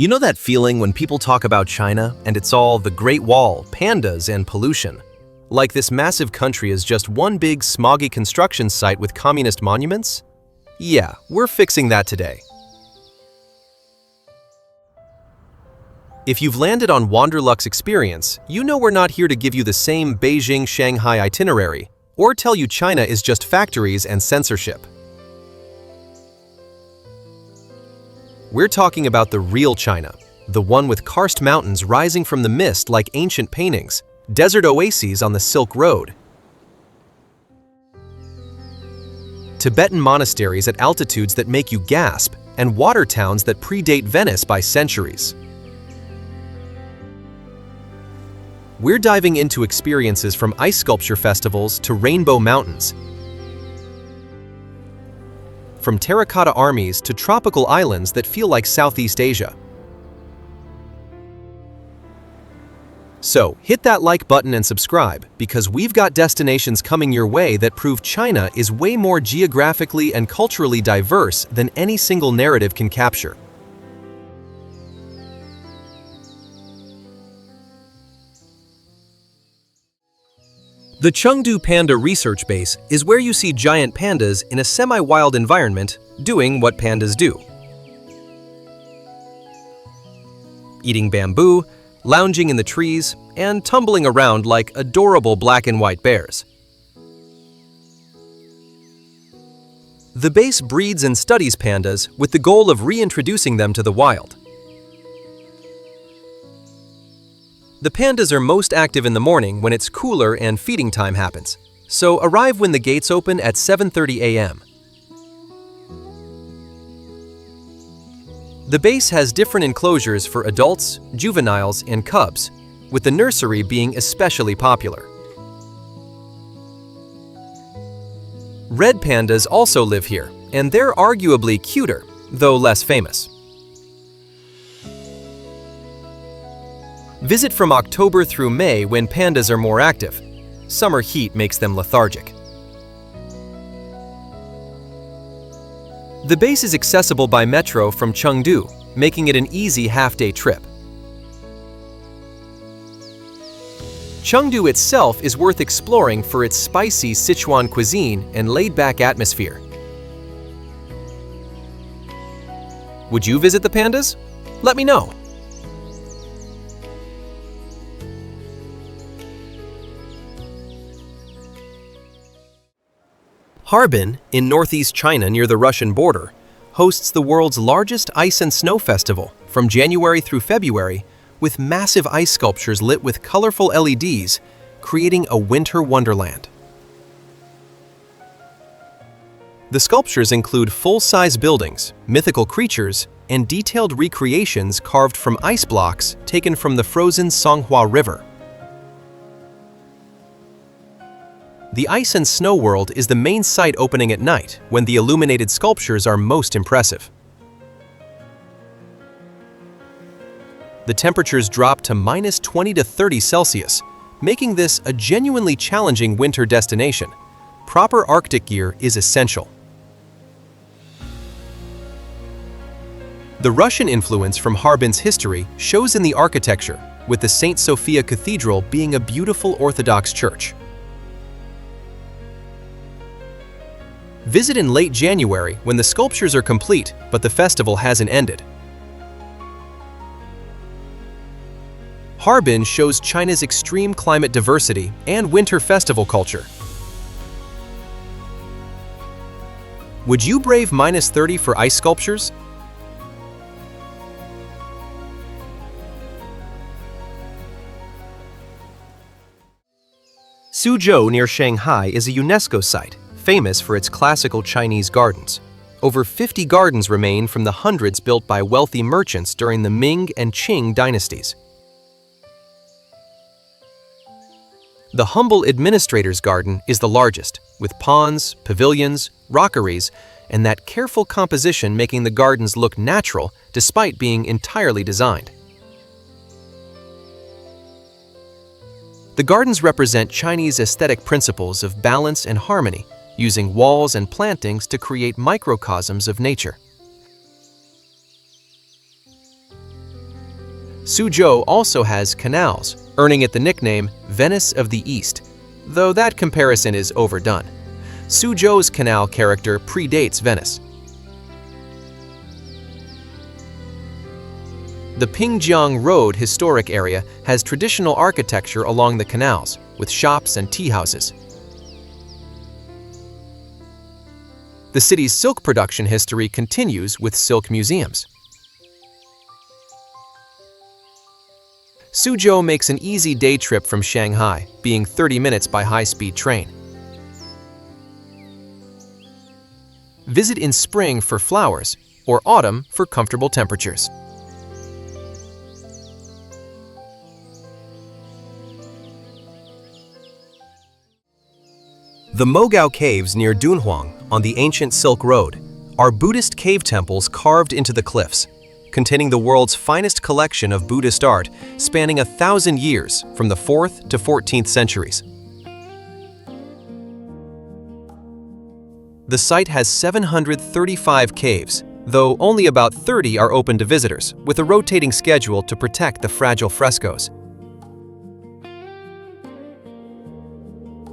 You know that feeling when people talk about China and it's all the Great Wall, pandas, and pollution? Like this massive country is just one big smoggy construction site with communist monuments? Yeah, we're fixing that today. If you've landed on Wanderlux Experience, you know we're not here to give you the same Beijing-Shanghai itinerary or tell you China is just factories and censorship. We're talking about the real China, the one with karst mountains rising from the mist like ancient paintings, desert oases on the Silk Road, Tibetan monasteries at altitudes that make you gasp, and water towns that predate Venice by centuries. We're diving into experiences from ice sculpture festivals to rainbow mountains, from terracotta armies to tropical islands that feel like Southeast Asia. So, hit that like button and subscribe, because we've got destinations coming your way that prove China is way more geographically and culturally diverse than any single narrative can capture. The Chengdu Panda Research Base is where you see giant pandas in a semi-wild environment doing what pandas do. Eating bamboo, lounging in the trees, and tumbling around like adorable black and white bears. The base breeds and studies pandas with the goal of reintroducing them to the wild. The pandas are most active in the morning when it's cooler and feeding time happens, so arrive when the gates open at 7:30 a.m. The base has different enclosures for adults, juveniles, and cubs, with the nursery being especially popular. Red pandas also live here, and they're arguably cuter, though less famous. Visit from October through May when pandas are more active. Summer heat makes them lethargic. The base is accessible by metro from Chengdu, making it an easy half-day trip. Chengdu itself is worth exploring for its spicy Sichuan cuisine and laid-back atmosphere. Would you visit the pandas? Let me know. Harbin, in northeast China near the Russian border, hosts the world's largest ice and snow festival from January through February, with massive ice sculptures lit with colorful LEDs, creating a winter wonderland. The sculptures include full-size buildings, mythical creatures, and detailed recreations carved from ice blocks taken from the frozen Songhua River. The Ice and Snow World is the main site opening at night, when the illuminated sculptures are most impressive. The temperatures drop to -20 to 30 Celsius, making this a genuinely challenging winter destination. Proper Arctic gear is essential. The Russian influence from Harbin's history shows in the architecture, with the St. Sophia Cathedral being a beautiful Orthodox church. Visit in late January when the sculptures are complete, but the festival hasn't ended. Harbin shows China's extreme climate diversity and winter festival culture. Would you brave -30 for ice sculptures? Suzhou near Shanghai is a UNESCO site, famous for its classical Chinese gardens. Over 50 gardens remain from the hundreds built by wealthy merchants during the Ming and Qing dynasties. The humble administrator's garden is the largest, with ponds, pavilions, rockeries, and that careful composition making the gardens look natural despite being entirely designed. The gardens represent Chinese aesthetic principles of balance and harmony, using walls and plantings to create microcosms of nature. Suzhou also has canals, earning it the nickname Venice of the East, though that comparison is overdone. Suzhou's canal character predates Venice. The Pingjiang Road historic area has traditional architecture along the canals, with shops and tea houses. The city's silk production history continues with silk museums. Suzhou makes an easy day trip from Shanghai, being 30 minutes by high-speed train. Visit in spring for flowers, or autumn for comfortable temperatures. The MOGAO caves near Dunhuang on the ancient Silk Road are Buddhist cave temples carved into the cliffs, containing the world's finest collection of Buddhist art spanning 1,000 years from the 4th to 14th centuries. The site has 735 caves, though only about 30 are open to visitors, with a rotating schedule to protect the fragile frescoes.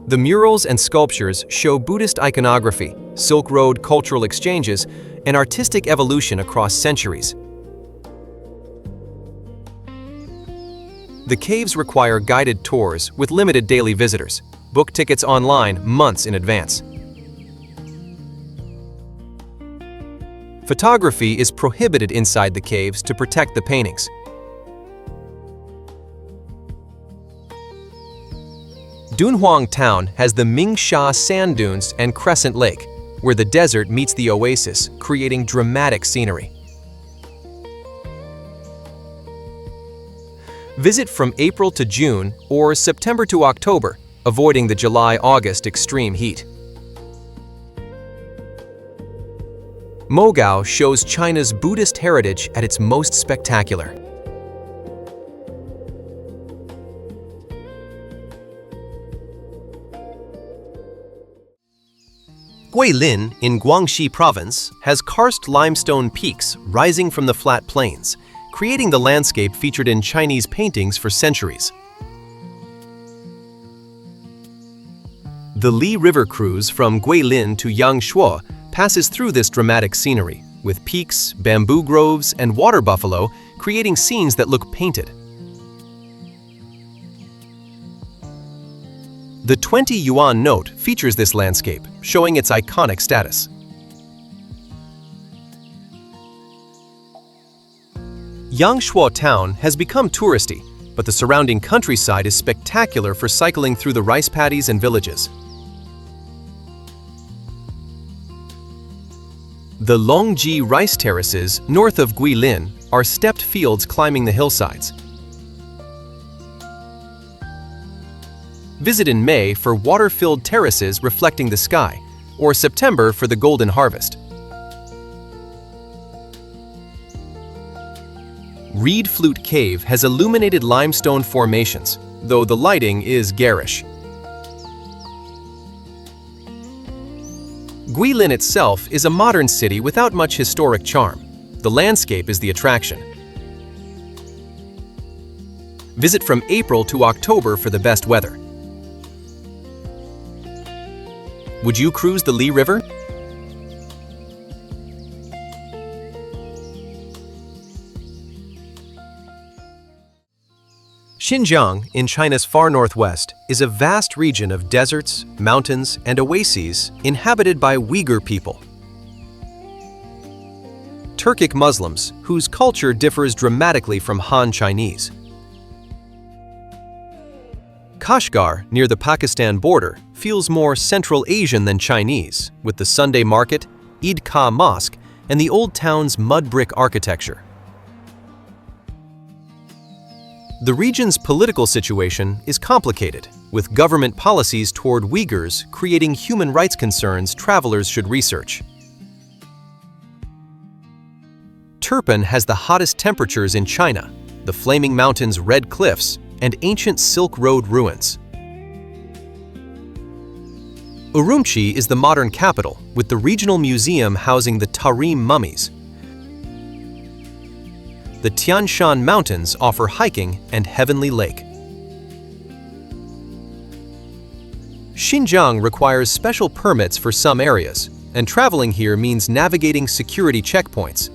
The murals and sculptures show Buddhist iconography, Silk Road cultural exchanges, and artistic evolution across centuries. The caves require guided tours with limited daily visitors. Book tickets online months in advance. Photography is prohibited inside the caves to protect the paintings. Dunhuang town has the Mingsha sand dunes and Crescent Lake, where the desert meets the oasis, creating dramatic scenery. Visit from April to June or September to October, avoiding the July-August extreme heat. MOGAO shows China's Buddhist heritage at its most spectacular. Guilin in Guangxi province has karst limestone peaks rising from the flat plains, creating the landscape featured in Chinese paintings for centuries. The Li River cruise from Guilin to Yangshuo passes through this dramatic scenery, with peaks, bamboo groves, and water buffalo creating scenes that look painted. The 20 yuan note features this landscape, showing its iconic status. Yangshuo town has become touristy, but the surrounding countryside is spectacular for cycling through the rice paddies and villages. The Longji rice terraces north of Guilin are stepped fields climbing the hillsides. Visit in May for water-filled terraces reflecting the sky, or September for the golden harvest. Reed Flute Cave has illuminated limestone formations, though the lighting is garish. Guilin itself is a modern city without much historic charm. The landscape is the attraction. Visit from April to October for the best weather. Would you cruise the Li River? Xinjiang, in China's far northwest, is a vast region of deserts, mountains, and oases inhabited by Uyghur people. Turkic Muslims, whose culture differs dramatically from Han Chinese. Kashgar, near the Pakistan border, feels more Central Asian than Chinese, with the Sunday market, Eid-Ka Mosque, and the old town's mud brick architecture. The region's political situation is complicated, with government policies toward Uyghurs creating human rights concerns travelers should research. Turpan has the hottest temperatures in China, the Flaming Mountains' red cliffs, and ancient Silk Road ruins. URUMQI is the modern capital, with the regional museum housing the Tarim mummies. The Tian Shan Mountains offer hiking and Heavenly Lake. Xinjiang requires special permits for some areas, and traveling here means navigating security checkpoints.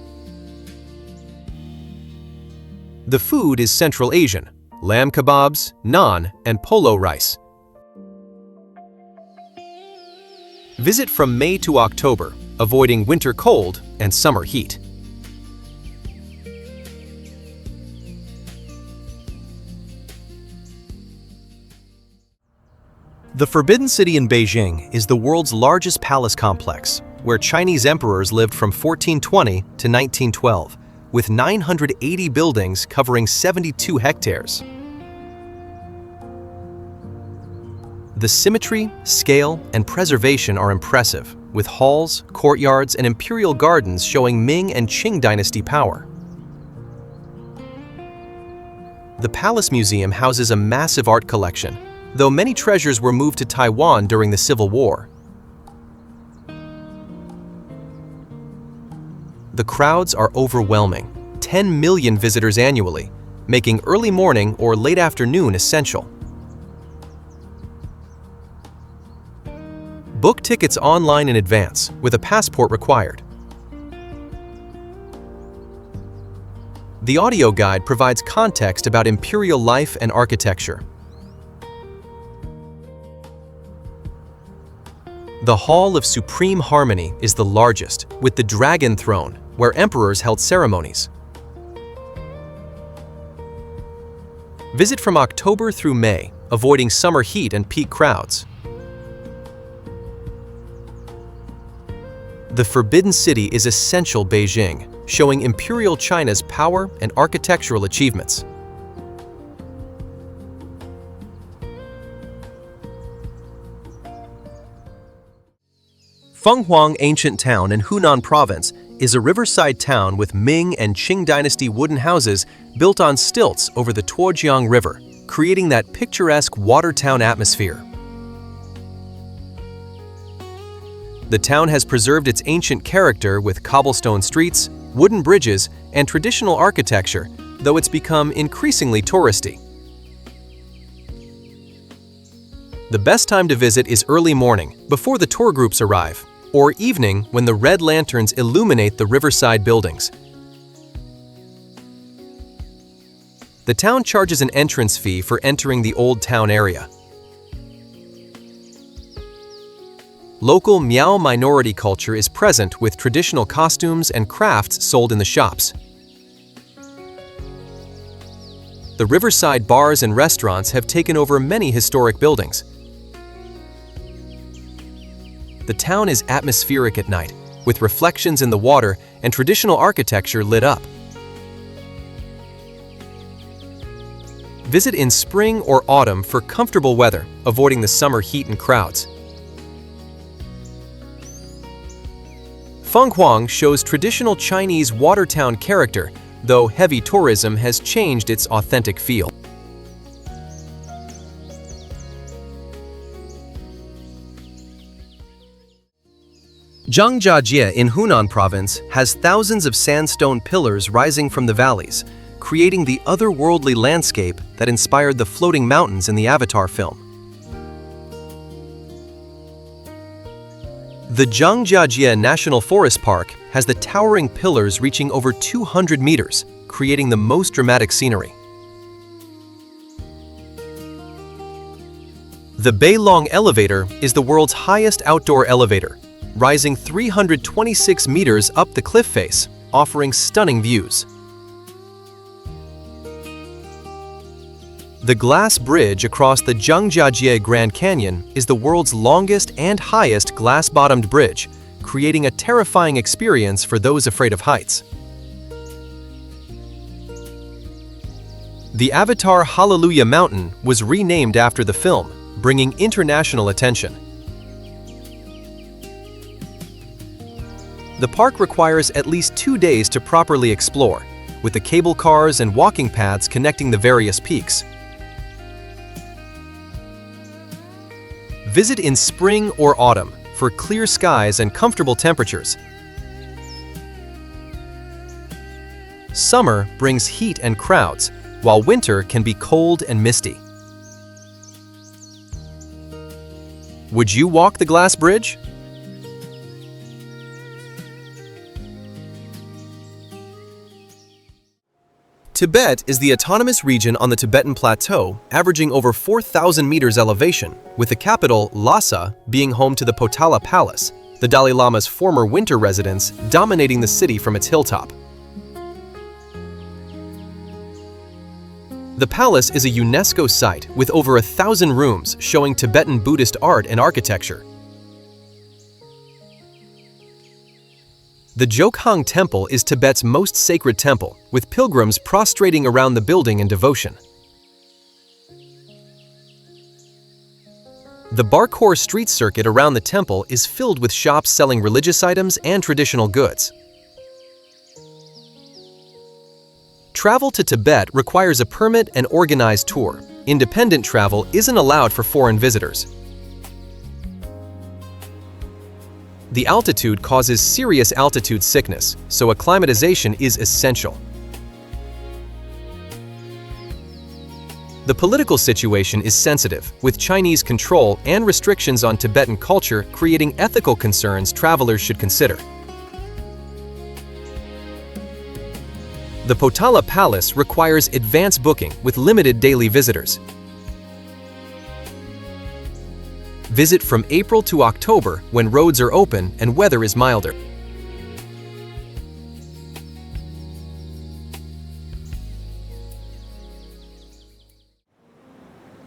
The food is Central Asian: lamb kebabs, naan, and polo rice. Visit from May to October, avoiding winter cold and summer heat. The Forbidden City in Beijing is the world's largest palace complex, where Chinese emperors lived from 1420 to 1912, with 980 buildings covering 72 hectares. The symmetry, scale, and preservation are impressive, with halls, courtyards, and imperial gardens showing Ming and Qing dynasty power. The Palace Museum houses a massive art collection, though many treasures were moved to Taiwan during the Civil War. The crowds are overwhelming, 10 million visitors annually, making early morning or late afternoon essential. Book tickets online in advance, with a passport required. The audio guide provides context about imperial life and architecture. The Hall of Supreme Harmony is the largest, with the Dragon Throne, where emperors held ceremonies. Visit from October through May, avoiding summer heat and peak crowds. The Forbidden City is essential Beijing, showing Imperial China's power and architectural achievements. FENGHUANG Ancient Town in Hunan Province is a riverside town with Ming and Qing dynasty wooden houses built on stilts over the Tuojiang River, creating that picturesque water town atmosphere. The town has preserved its ancient character with cobblestone streets, wooden bridges, and traditional architecture, though it's become increasingly touristy. The best time to visit is early morning, before the tour groups arrive, or evening when the red lanterns illuminate the riverside buildings. The town charges an entrance fee for entering the Old Town area. Local Miao minority culture is present with traditional costumes and crafts sold in the shops. The riverside bars and restaurants have taken over many historic buildings. The town is atmospheric at night, with reflections in the water and traditional architecture lit up. Visit in spring or autumn for comfortable weather, avoiding the summer heat and crowds. FENGHUANG shows traditional Chinese water town character, though heavy tourism has changed its authentic feel. Zhangjiajie in Hunan Province has thousands of sandstone pillars rising from the valleys, creating the otherworldly landscape that inspired the floating mountains in the Avatar film. The Zhangjiajie National Forest Park has the towering pillars reaching over 200 meters, creating the most dramatic scenery. The Beilong Elevator is the world's highest outdoor elevator, rising 326 meters up the cliff face, offering stunning views. The glass bridge across the Zhangjiajie Grand Canyon is the world's longest and highest glass-bottomed bridge, creating a terrifying experience for those afraid of heights. The Avatar Hallelujah Mountain was renamed after the film, bringing international attention. The park requires at least 2 days to properly explore, with the cable cars and walking paths connecting the various peaks. Visit in spring or autumn for clear skies and comfortable temperatures. Summer brings heat and crowds, while winter can be cold and misty. Would you walk the glass bridge? Tibet is the autonomous region on the Tibetan Plateau, averaging over 4,000 meters elevation, with the capital, Lhasa, being home to the Potala Palace, the Dalai Lama's former winter residence, dominating the city from its hilltop. The palace is a UNESCO site with over 1,000 rooms showing Tibetan Buddhist art and architecture. The Jiuzhaigou Temple is Tibet's most sacred temple, with pilgrims prostrating around the building in devotion. The Barkhor street circuit around the temple is filled with shops selling religious items and traditional goods. Travel to Tibet requires a permit and organized tour. Independent travel isn't allowed for foreign visitors. The altitude causes serious altitude sickness, so acclimatization is essential. The political situation is sensitive, with Chinese control and restrictions on Tibetan culture creating ethical concerns travelers should consider. The Potala Palace requires advance booking with limited daily visitors. Visit from April to October when roads are open and weather is milder.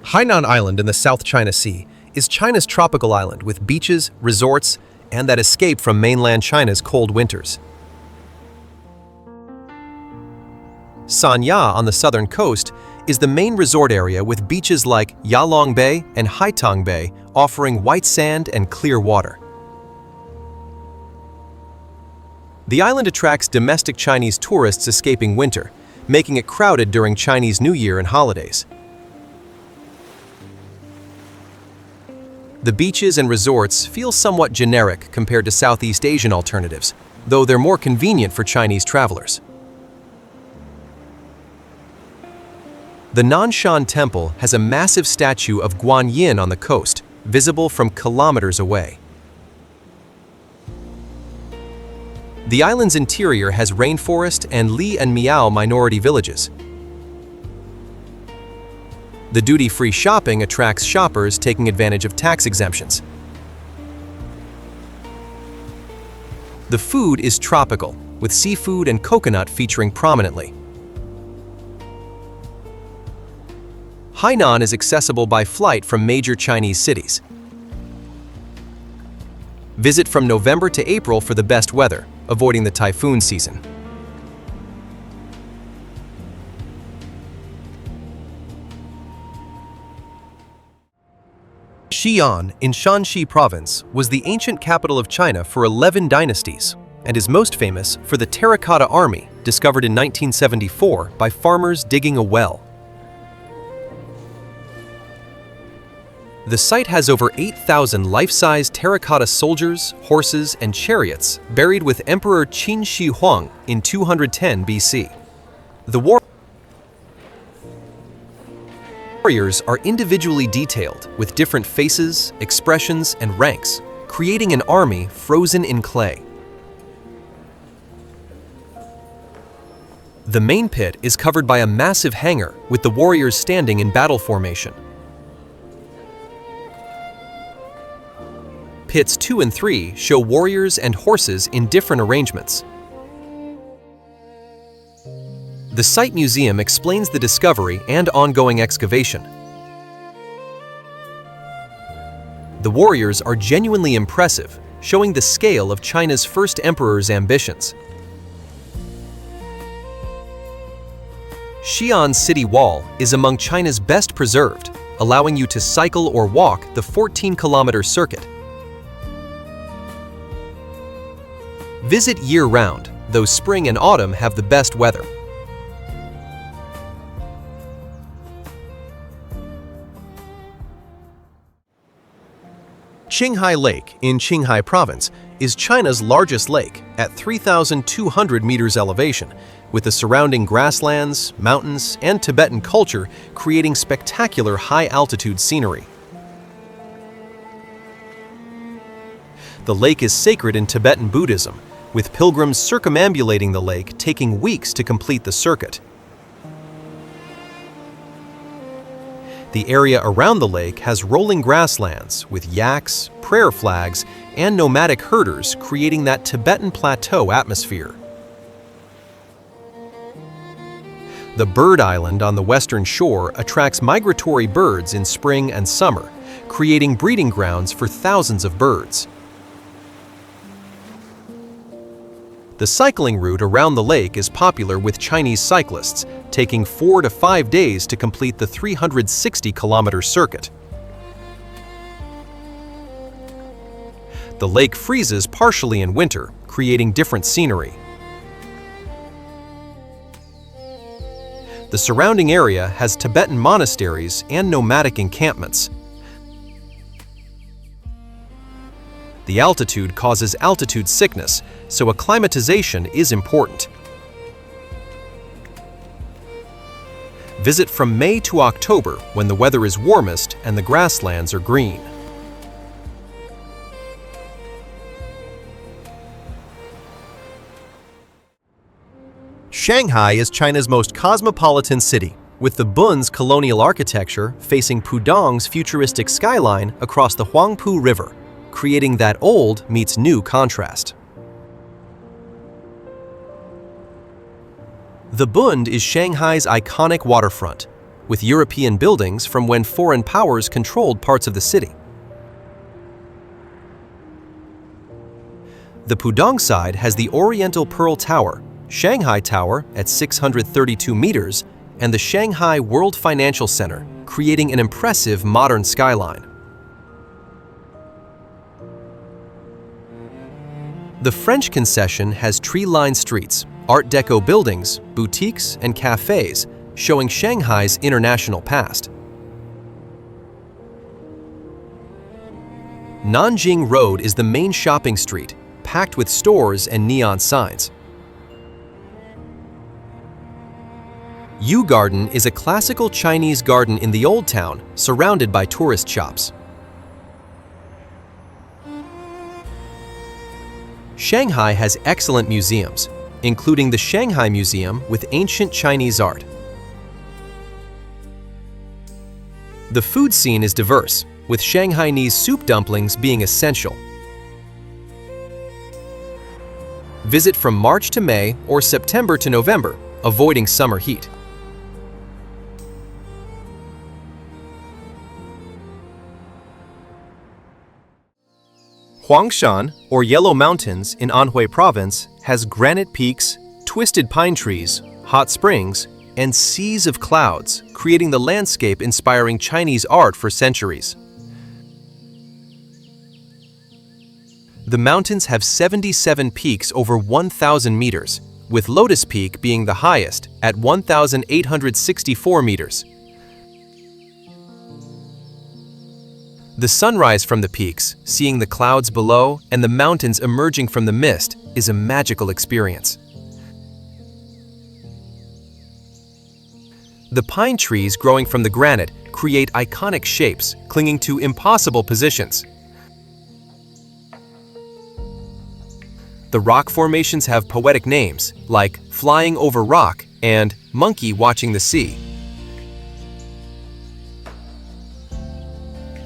Hainan Island in the South China Sea is China's tropical island with beaches, resorts, and that escape from mainland China's cold winters. SANYA on the southern coast is the main resort area with beaches like Yalong Bay and Haitang Bay offering white sand and clear water. The island attracts domestic Chinese tourists escaping winter, making it crowded during Chinese New Year and holidays. The beaches and resorts feel somewhat generic compared to Southeast Asian alternatives, though they're more convenient for Chinese travelers. The Nanshan Temple has a massive statue of Guanyin on the coast, visible from kilometers away. The island's interior has rainforest and Li and Miao minority villages. The duty-free shopping attracts shoppers taking advantage of tax exemptions. The food is tropical, with seafood and coconut featuring prominently. Hainan is accessible by flight from major Chinese cities. Visit from November to April for the best weather, avoiding the typhoon season. Xi'an in Shanxi province was the ancient capital of China for 11 dynasties and is most famous for the Terracotta Army discovered in 1974 by farmers digging a well. The site has over 8,000 life-size terracotta soldiers, horses, and chariots buried with Emperor Qin Shi Huang in 210 BC. The warriors are individually detailed with different faces, expressions, and ranks, creating an army frozen in clay. The main pit is covered by a massive hangar with the warriors standing in battle formation. Pits 2 and 3 show warriors and horses in different arrangements. The site museum explains the discovery and ongoing excavation. The warriors are genuinely impressive, showing the scale of China's first emperor's ambitions. Xi'an City Wall is among China's best preserved, allowing you to cycle or walk the 14-kilometer circuit. Visit year-round, though spring and autumn have the best weather. Qinghai Lake in Qinghai Province is China's largest lake at 3,200 meters elevation with the surrounding grasslands, mountains, and Tibetan culture creating spectacular high-altitude scenery. The lake is sacred in Tibetan Buddhism, with pilgrims circumambulating the lake taking weeks to complete the circuit. The area around the lake has rolling grasslands with yaks, prayer flags, and nomadic herders creating that Tibetan plateau atmosphere. The bird island on the western shore attracts migratory birds in spring and summer, creating breeding grounds for thousands of birds. The cycling route around the lake is popular with Chinese cyclists, taking 4 to 5 days to complete the 360-kilometer circuit. The lake freezes partially in winter, creating different scenery. The surrounding area has Tibetan monasteries and nomadic encampments. The altitude causes altitude sickness, so acclimatization is important. Visit from May to October when the weather is warmest and the grasslands are green. Shanghai is China's most cosmopolitan city, with the Bun's colonial architecture facing Pudong's futuristic skyline across the Huangpu River, creating that old meets new contrast. The Bund is Shanghai's iconic waterfront, with European buildings from when foreign powers controlled parts of the city. The Pudong side has the Oriental Pearl Tower, Shanghai Tower at 632 meters, and the Shanghai World Financial Center, creating an impressive modern skyline. The French concession has tree-lined streets, Art Deco buildings, boutiques, and cafes, showing Shanghai's international past. Nanjing Road is the main shopping street, packed with stores and neon signs. Yu Garden is a classical Chinese garden in the Old Town, surrounded by tourist shops. Shanghai has excellent museums, including the Shanghai Museum with ancient Chinese art. The food scene is diverse, with Shanghainese soup dumplings being essential. Visit from March to May or September to November, avoiding summer heat. Huangshan, or Yellow Mountains in Anhui Province, has granite peaks, twisted pine trees, hot springs, and seas of clouds, creating the landscape inspiring Chinese art for centuries. The mountains have 77 peaks over 1,000 meters, with Lotus Peak being the highest at 1,864 meters. The sunrise from the peaks, seeing the clouds below and the mountains emerging from the mist, is a magical experience. The pine trees growing from the granite create iconic shapes, clinging to impossible positions. The rock formations have poetic names, like Flying Over Rock and Monkey Watching the Sea.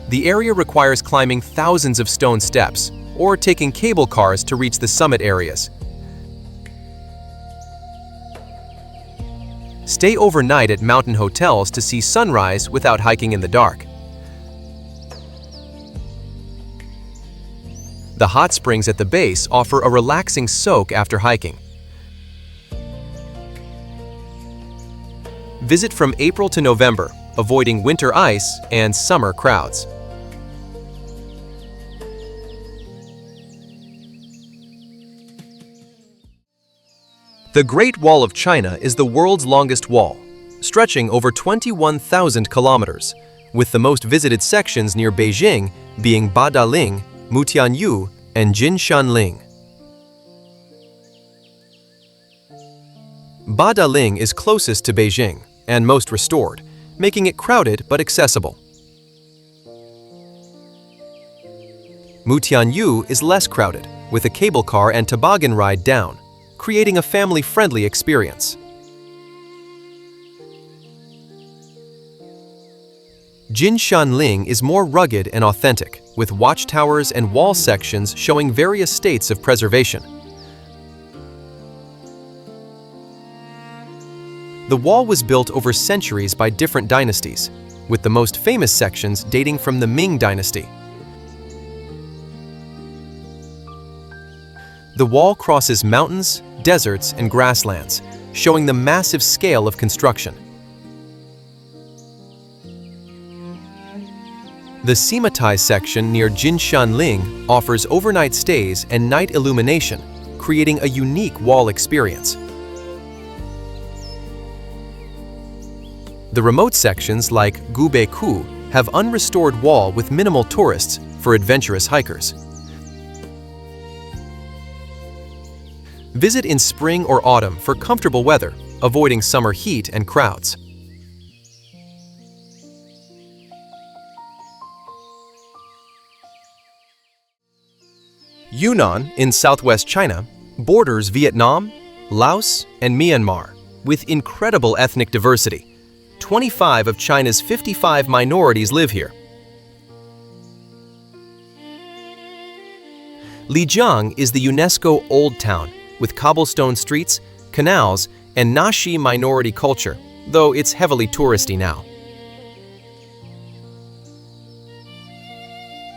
The area requires climbing thousands of stone steps or taking cable cars to reach the summit areas. Stay overnight at mountain hotels to see sunrise without hiking in the dark. The hot springs at the base offer a relaxing soak after hiking. Visit from April to November, avoiding winter ice and summer crowds. The Great Wall of China is the world's longest wall, stretching over 21,000 kilometers, with the most visited sections near Beijing being Badaling, Mutianyu, and Jinshanling. Badaling is closest to Beijing and most restored, making it crowded but accessible. Mutianyu is less crowded, with a cable car and toboggan ride down, creating a family-friendly experience. Jinshanling is more rugged and authentic, with watchtowers and wall sections showing various states of preservation. The wall was built over centuries by different dynasties, with the most famous sections dating from the Ming dynasty. The wall crosses mountains, deserts, and grasslands, showing the massive scale of construction. The Simatai section near Jinshanling offers overnight stays and night illumination, creating a unique wall experience. The remote sections like Gubeiku have unrestored wall with minimal tourists for adventurous hikers. Visit in spring or autumn for comfortable weather, avoiding summer heat and crowds. Yunnan, in southwest China, borders Vietnam, Laos, and Myanmar, with incredible ethnic diversity. 25 of China's 55 minorities live here. Lijiang is the UNESCO Old Town, with cobblestone streets, canals, and Naxi minority culture, though it's heavily touristy now.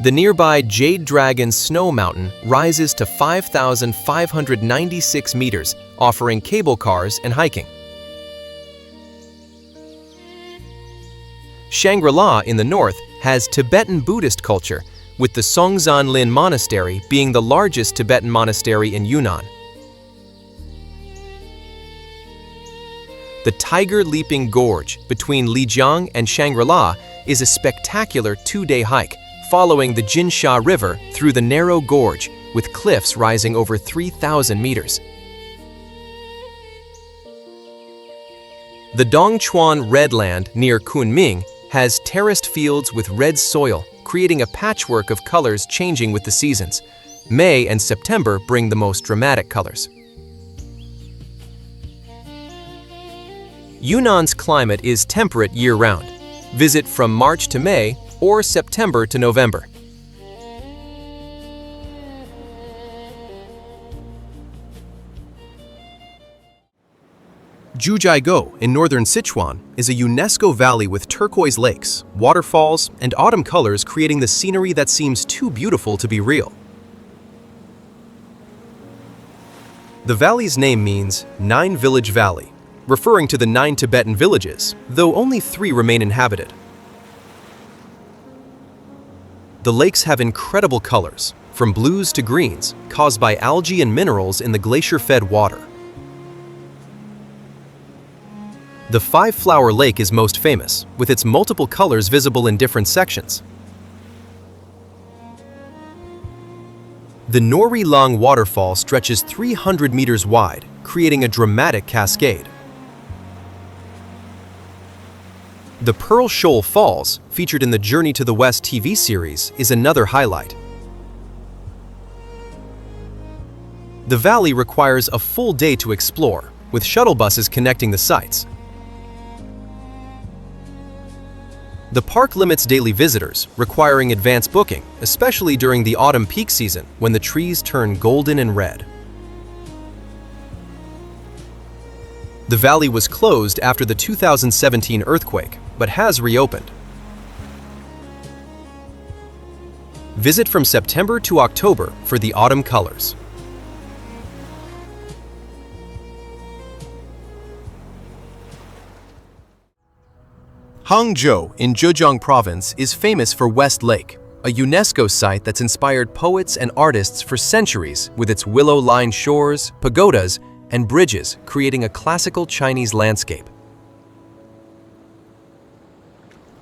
The nearby Jade Dragon Snow Mountain rises to 5,596 meters, offering cable cars and hiking. Shangri-La in the north has Tibetan Buddhist culture, with the Songzanlin Monastery being the largest Tibetan monastery in Yunnan. The Tiger Leaping Gorge between Lijiang and Shangri-La is a spectacular two-day hike, following the Jinsha River through the narrow gorge with cliffs rising over 3,000 meters. The Dongchuan Redland near Kunming has terraced fields with red soil, creating a patchwork of colors changing with the seasons. May and September bring the most dramatic colors. Yunnan's climate is temperate year-round. Visit from March to May or September to November. Jiuzhaigou in northern Sichuan is a UNESCO valley with turquoise lakes, waterfalls, and autumn colors, creating the scenery that seems too beautiful to be real. The valley's name means Nine Village Valley, referring to the 9 Tibetan villages, though only 3 remain inhabited. The lakes have incredible colors, from blues to greens, caused by algae and minerals in the glacier-fed water. The Five-Flower Lake is most famous, with its multiple colors visible in different sections. The Nori Long waterfall stretches 300 meters wide, creating a dramatic cascade. The Pearl Shoal Falls, featured in the Journey to the West TV series, is another highlight. The valley requires a full day to explore, with shuttle buses connecting the sites. The park limits daily visitors, requiring advance booking, especially during the autumn peak season when the trees turn golden and red. The valley was closed after the 2017 earthquake, but has reopened. Visit from September to October for the autumn colors. Hangzhou in Zhejiang Province is famous for West Lake, a UNESCO site that's inspired poets and artists for centuries with its willow-lined shores, pagodas, and bridges, creating a classical Chinese landscape.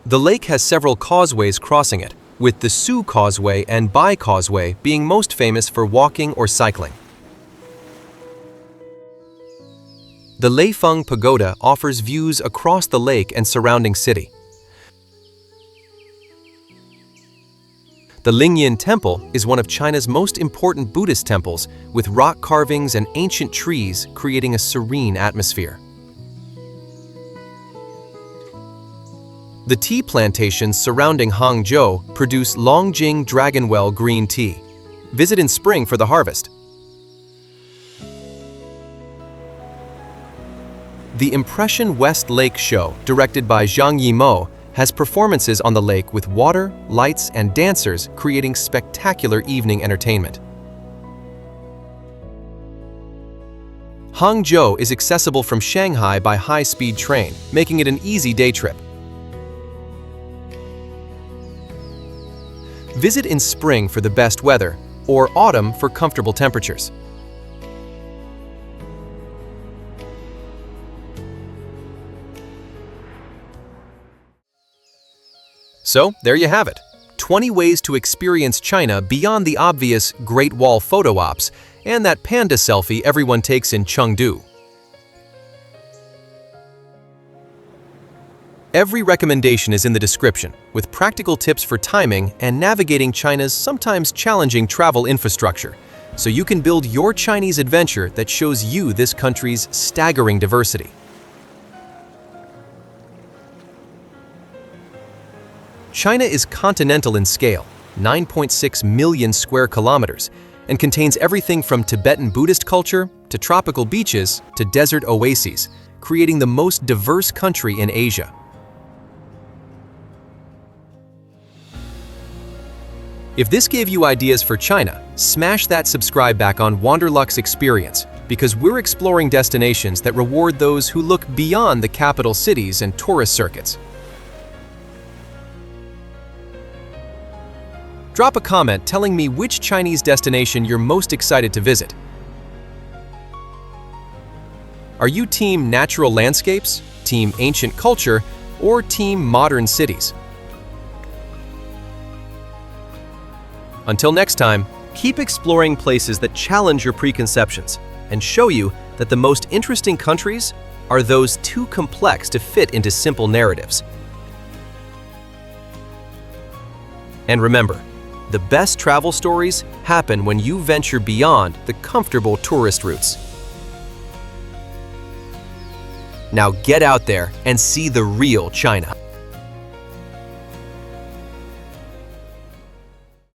The lake has several causeways crossing it, with the Su Causeway and Bai Causeway being most famous for walking or cycling. The Leifeng Pagoda offers views across the lake and surrounding city. The Lingyan Temple is one of China's most important Buddhist temples, with rock carvings and ancient trees creating a serene atmosphere. The tea plantations surrounding Hangzhou produce Longjing Dragonwell green tea. Visit in spring for the harvest. The Impression West Lake Show, directed by Zhang Yimou, has performances on the lake with water, lights, and dancers, creating spectacular evening entertainment. Hangzhou is accessible from Shanghai by high-speed train, making it an easy day trip. Visit in spring for the best weather, or autumn for comfortable temperatures. So, there you have it. 20 ways to experience China beyond the obvious Great Wall photo ops and that panda selfie everyone takes in Chengdu. Every recommendation is in the description, with practical tips for timing and navigating China's sometimes challenging travel infrastructure, so you can build your Chinese adventure that shows you this country's staggering diversity. China is continental in scale, 9.6 million square kilometers, and contains everything from Tibetan Buddhist culture to tropical beaches to desert oases, creating the most diverse country in Asia. If this gave you ideas for China, smash that subscribe back on Wanderlux Experience, because we're exploring destinations that reward those who look beyond the capital cities and tourist circuits. Drop a comment telling me which Chinese destination you're most excited to visit. Are you team natural landscapes, team ancient culture, or team modern cities? Until next time, keep exploring places that challenge your preconceptions and show you that the most interesting countries are those too complex to fit into simple narratives. And remember, the best travel stories happen when you venture beyond the comfortable tourist routes. Now get out there and see the real China.